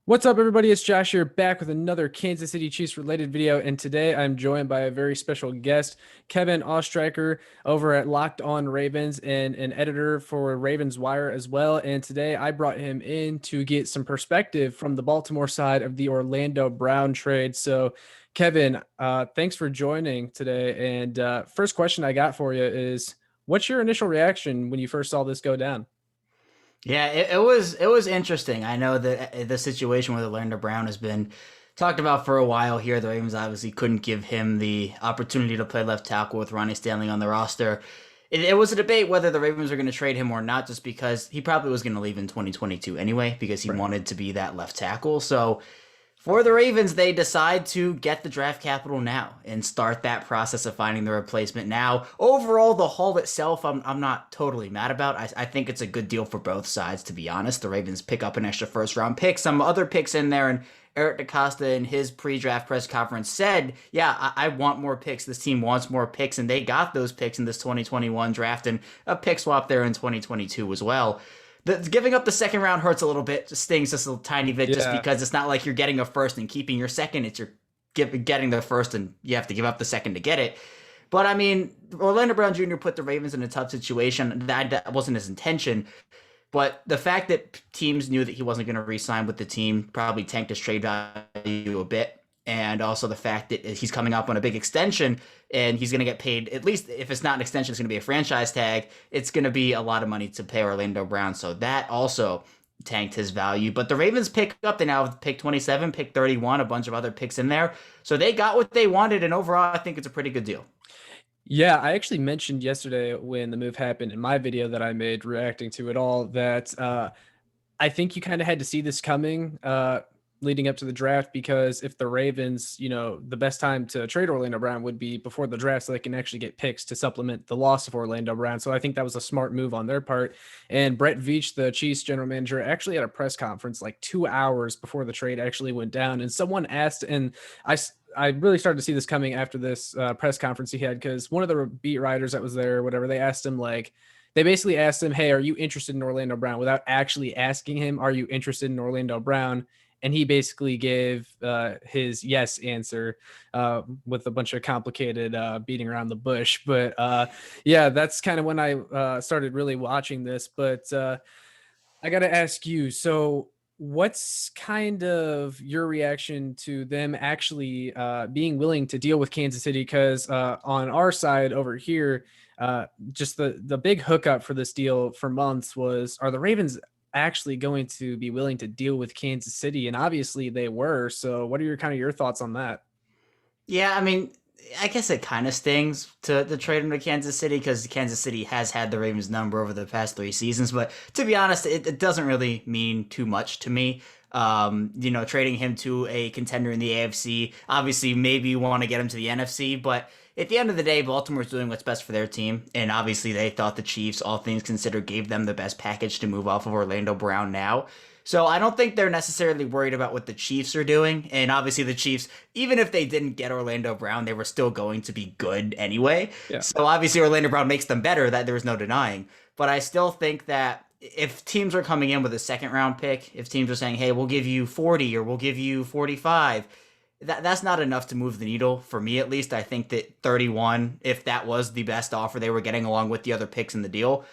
What's up, everybody? It's Josh here, back with another Kansas City Chiefs related video. And today I'm joined by a very special guest, Kevin Oestreicher, over at Locked On Ravens and an editor for Ravens Wire as well. And today I brought him in to get some perspective from the Baltimore side of the Orlando Brown trade. So, Kevin, thanks for joining today. And first question I got for you is, what's your initial reaction when you first saw this go down? Yeah, it was interesting. I know that the situation with Orlando Brown has been talked about for a while here. The Ravens obviously couldn't give him the opportunity to play left tackle with Ronnie Stanley on the roster. It was a debate whether the Ravens were going to trade him or not, just because he probably was going to leave in 2022 anyway, because he Right. wanted to be that left tackle. So for the Ravens, they decide to get the draft capital now and start that process of finding the replacement now. Overall, the haul itself, I'm not totally mad about. I think it's a good deal for both sides, to be honest. The Ravens pick up an extra first round pick, some other picks in there, and Eric DeCosta in his pre-draft press conference said, yeah, I want more picks. This team wants more picks, and they got those picks in this 2021 draft and a pick swap there in 2022 as well. Giving up the second round hurts a little bit, just stings just a tiny bit, just Yeah. because it's not like you're getting a first and keeping your second. It's getting the first and you have to give up the second to get it. But I mean, Orlando Brown Jr. put the Ravens in a tough situation. That wasn't his intention. But the fact that teams knew that he wasn't going to re-sign with the team probably tanked his trade value a bit. And also the fact that he's coming up on a big extension and he's going to get paid, at least if it's not an extension, it's going to be a franchise tag. It's going to be a lot of money to pay Orlando Brown. So that also tanked his value. But the Ravens pick up, they now have pick 27, pick 31, a bunch of other picks in there. So they got what they wanted. And overall, I think it's a pretty good deal. Yeah, I actually mentioned yesterday when the move happened in my video that I made reacting to it all that I think you kind of had to see this coming leading up to the draft because if the Ravens, the best time to trade Orlando Brown would be before the draft so they can actually get picks to supplement the loss of Orlando Brown. So I think that was a smart move on their part. And Brett Veach, the Chiefs general manager, actually had a press conference like 2 hours before the trade actually went down. And someone asked, and I really started to see this coming after this press conference he had because one of the beat writers that was there, or whatever, they asked him like, they basically asked him, "Hey, are you interested in Orlando Brown?" without actually asking him, "Are you interested in Orlando Brown?" And he basically gave his yes answer with a bunch of complicated beating around the bush. But yeah, that's kind of when I started really watching this. But I got to ask you, so what's kind of your reaction to them actually being willing to deal with Kansas City? Because on our side over here, just the big hookup for this deal for months was, are the Ravens actually going to be willing to deal with Kansas City? And obviously they were. So what are your thoughts on that? Yeah, I mean, I guess it kind of stings to trade him to Kansas City because Kansas City has had the Ravens number over the past 3 seasons. But to be honest, it doesn't really mean too much to me. Trading him to a contender in the AFC, obviously, maybe you want to get him to the NFC, but at the end of the day, Baltimore's doing what's best for their team. And obviously, they thought the Chiefs, all things considered, gave them the best package to move off of Orlando Brown now. So I don't think they're necessarily worried about what the Chiefs are doing. And obviously, the Chiefs, even if they didn't get Orlando Brown, they were still going to be good anyway. Yeah. So obviously, Orlando Brown makes them better. That there is no denying. But I still think that if teams are coming in with a second round pick, if teams are saying, "Hey, we'll give you 40 or we'll give you 45," that's not enough to move the needle for me at least. I think that 31, if that was the best offer they were getting along with the other picks in the deal,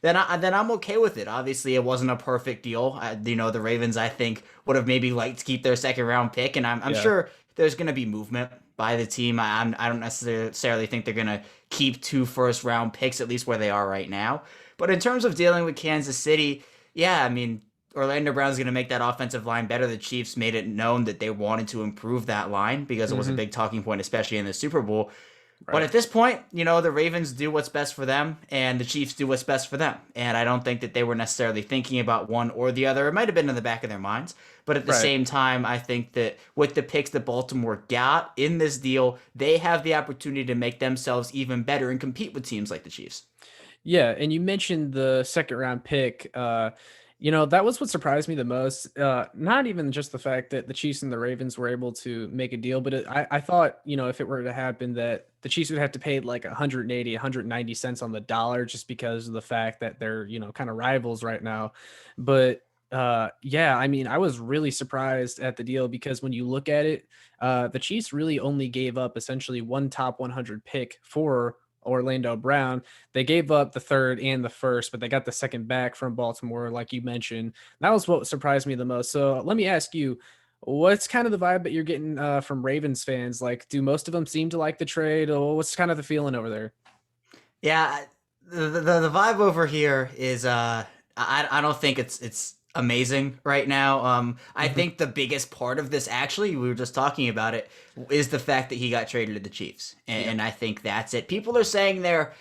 then I'm okay with it. Obviously, it wasn't a perfect deal. The Ravens, I think, would have maybe liked to keep their second round pick, and I'm Yeah. sure there's going to be movement by the team. I don't necessarily think they're going to keep two first round picks, at least where they are right now. But in terms of dealing with Kansas City, yeah, I mean, Orlando Brown's going to make that offensive line better. The Chiefs made it known that they wanted to improve that line because it was a Hmm. big talking point, especially in the Super Bowl. But Right. at this point, the Ravens do what's best for them and the Chiefs do what's best for them. And I don't think that they were necessarily thinking about one or the other. It might have been in the back of their minds. But at the Right. same time, I think that with the picks that Baltimore got in this deal, they have the opportunity to make themselves even better and compete with teams like the Chiefs. Yeah, and you mentioned the second round pick. That was what surprised me the most. Not even just the fact that the Chiefs and the Ravens were able to make a deal, but I thought, if it were to happen, that the Chiefs would have to pay like 180, 190 cents on the dollar just because of the fact that they're, kind of rivals right now. But Yeah, I mean, I was really surprised at the deal because when you look at it, the Chiefs really only gave up essentially one top 100 pick for Orlando Brown. They gave up the third and the first, but they got the second back from Baltimore, like you mentioned. That was what surprised me the most. So let me ask you, what's kind of the vibe that you're getting from Ravens fans? Like, do most of them seem to like the trade, or what's kind of the feeling over there? Yeah, the vibe over here is I don't think it's amazing right now. I Mhm. think the biggest part of this, actually, we were just talking about it, is the fact that he got traded to the Chiefs, Yeah. and I think that's it. People are saying they're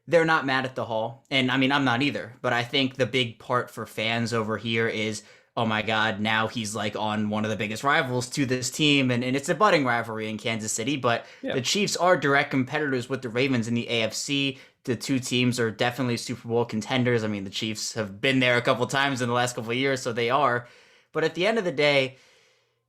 not mad at the haul. And I mean, I'm not either. But I think the big part for fans over here is, oh my God, now he's like on one of the biggest rivals to this team. And it's a budding rivalry in Kansas City. But Yeah. the Chiefs are direct competitors with the Ravens in the AFC. The two teams are definitely Super Bowl contenders. I mean, the Chiefs have been there a couple times in the last couple of years, so they are. But at the end of the day,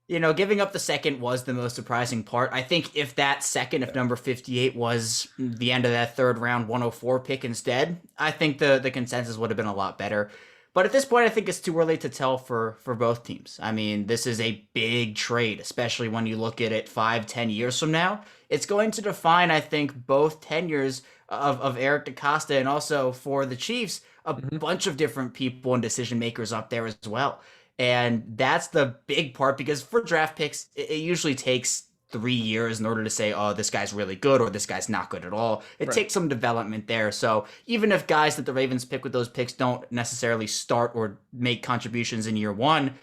giving up the second was the most surprising part. I think if that second, if number 58 was the end of that third round 104 pick instead, I think the consensus would have been a lot better. But at this point, I think it's too early to tell for both teams. I mean, this is a big trade, especially when you look at it 5, 10 years from now. It's going to define, I think, both tenures of Eric DeCosta and also for the Chiefs, a Mhm. bunch of different people and decision makers up there as well. And that's the big part because for draft picks, it usually takes 3 years in order to say, oh, this guy's really good or this guy's not good at all. It Right. takes some development there. So even if guys that the Ravens pick with those picks don't necessarily start or make contributions in year one,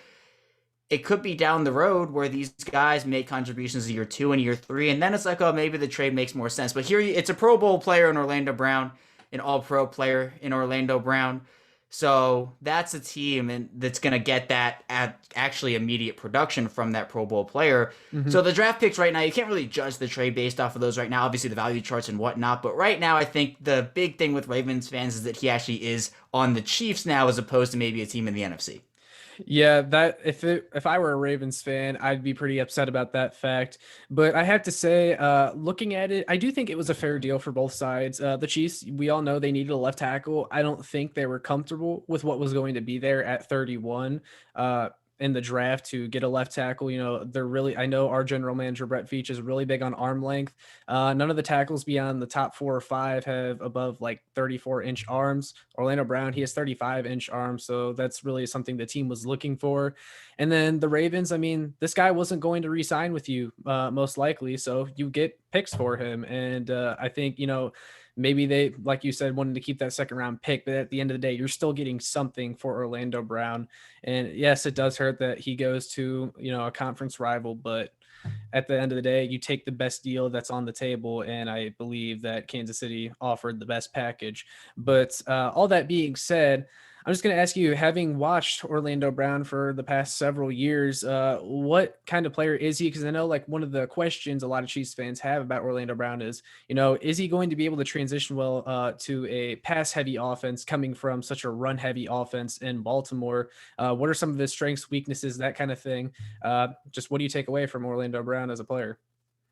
it could be down the road where these guys make contributions in year two and year three. And then it's like, oh, maybe the trade makes more sense. But here it's a Pro Bowl player in Orlando Brown, an all pro player in Orlando Brown. So that's a team and that's going to get that at actually immediate production from that Pro Bowl player. Mhm. So the draft picks right now, you can't really judge the trade based off of those right now. Obviously, the value charts and whatnot. But right now, I think the big thing with Ravens fans is that he actually is on the Chiefs now as opposed to maybe a team in the NFC. Yeah, that if I were a Ravens fan, I'd be pretty upset about that fact. But I have to say, looking at it, I do think it was a fair deal for both sides. The Chiefs, we all know they needed a left tackle. I don't think they were comfortable with what was going to be there at 31. In the draft to get a left tackle. They're really, I know our general manager, Brett Veach, is really big on arm length. None of the tackles beyond the top 4 or 5 have above like 34-inch arms. Orlando Brown, he has 35-inch arms. So that's really something the team was looking for. And then the Ravens, I mean, this guy wasn't going to re-sign with you, most likely. So you get picks for him. And I think, maybe they, like you said, wanted to keep that second round pick, but at the end of the day, you're still getting something for Orlando Brown. And yes, it does hurt that he goes to, a conference rival, but at the end of the day, you take the best deal that's on the table. And I believe that Kansas City offered the best package. But all that being said, I'm just going to ask you, having watched Orlando Brown for the past several years, what kind of player is he? Because I know like one of the questions a lot of Chiefs fans have about Orlando Brown is he going to be able to transition well to a pass heavy offense coming from such a run heavy offense in Baltimore? What are some of his strengths, weaknesses, that kind of thing? Just what do you take away from Orlando Brown as a player?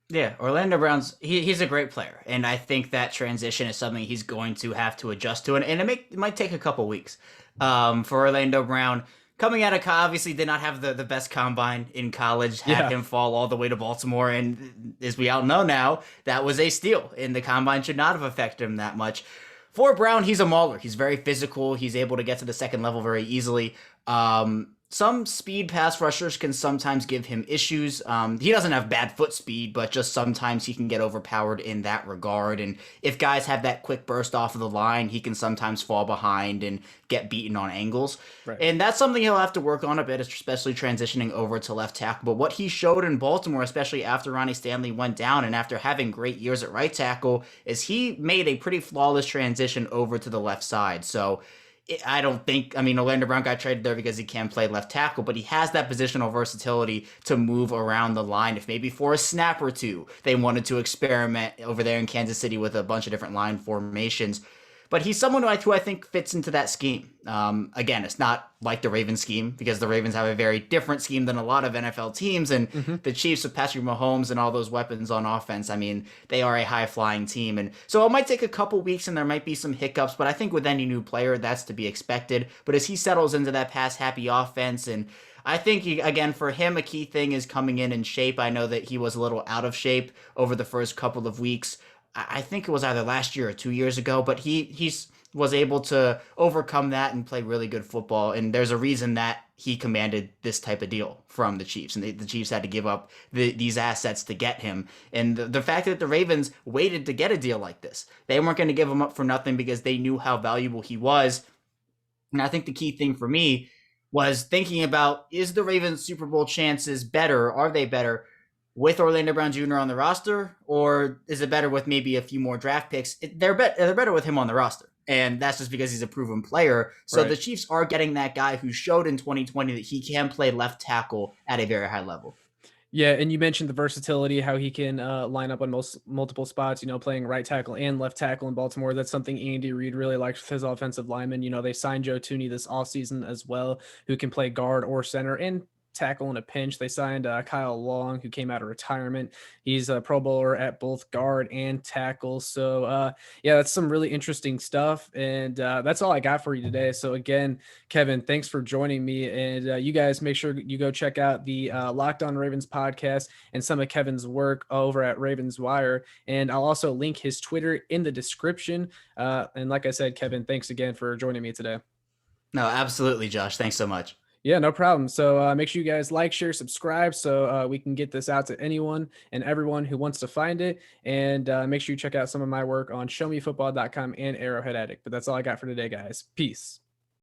Yeah, Orlando Brown's he's a great player, and I think that transition is something he's going to have to adjust to, and it might take a couple weeks. For Orlando Brown coming out of obviously did not have the best combine in college, had Yeah. him fall all the way to Baltimore, and as we all know now, that was a steal, and the combine should not have affected him that much. For Brown, he's a mauler. He's very physical. He's able to get to the second level very easily. Some speed pass rushers can sometimes give him issues. He doesn't have bad foot speed, but just sometimes he can get overpowered in that regard. And if guys have that quick burst off of the line, he can sometimes fall behind and get beaten on angles. Right. And that's something he'll have to work on a bit, especially transitioning over to left tackle. But what he showed in Baltimore, especially after Ronnie Stanley went down and after having great years at right tackle, is he made a pretty flawless transition over to the left side. So I don't think, I mean, Orlando Brown got traded there because he can play left tackle, but he has that positional versatility to move around the line. If maybe for a snap or two, they wanted to experiment over there in Kansas City with a bunch of different line formations. But he's someone who I think fits into that scheme. Again, it's not like the Ravens scheme because the Ravens have a very different scheme than a lot of NFL teams, and Hmm. the Chiefs with Patrick Mahomes and all those weapons on offense. I mean, they are a high flying team, and so it might take a couple weeks, and there might be some hiccups. But I think with any new player, that's to be expected. But as he settles into that pass happy offense, and I think, again, for him, a key thing is coming in shape. I know that he was a little out of shape over the first couple of weeks. I think it was either last year or 2 years ago, but he's was able to overcome that and play really good football. And there's a reason that he commanded this type of deal from the Chiefs, and the Chiefs had to give up these assets to get him. And the fact that the Ravens waited to get a deal like this, they weren't going to give him up for nothing because they knew how valuable he was. And I think the key thing for me was thinking about, is the Ravens Super Bowl chances better? Are they better with Orlando Brown Jr. on the roster, or is it better with maybe a few more draft picks? They're better with him on the roster. And that's just because he's a proven player. So Right. the Chiefs are getting that guy who showed in 2020 that he can play left tackle at a very high level. Yeah, and you mentioned the versatility, how he can line up on multiple spots. Playing right tackle and left tackle in Baltimore. That's something Andy Reid really likes with his offensive linemen. They signed Joe Tooney this offseason as well, who can play guard or center and tackle in a pinch. They signed Kyle Long, who came out of retirement. He's a Pro Bowler at both guard and tackle. So yeah, that's some really interesting stuff. And that's all I got for you today. So again, Kevin, thanks for joining me. And you guys make sure you go check out the Locked On Ravens podcast and some of Kevin's work over at Ravens Wire. And I'll also link his Twitter in the description. And like I said, Kevin, thanks again for joining me today. No, absolutely, Josh. Thanks so much. Yeah, no problem. So make sure you guys like, share, subscribe so we can get this out to anyone and everyone who wants to find it. And make sure you check out some of my work on showmefootball.com and Arrowhead Addict. But that's all I got for today, guys. Peace.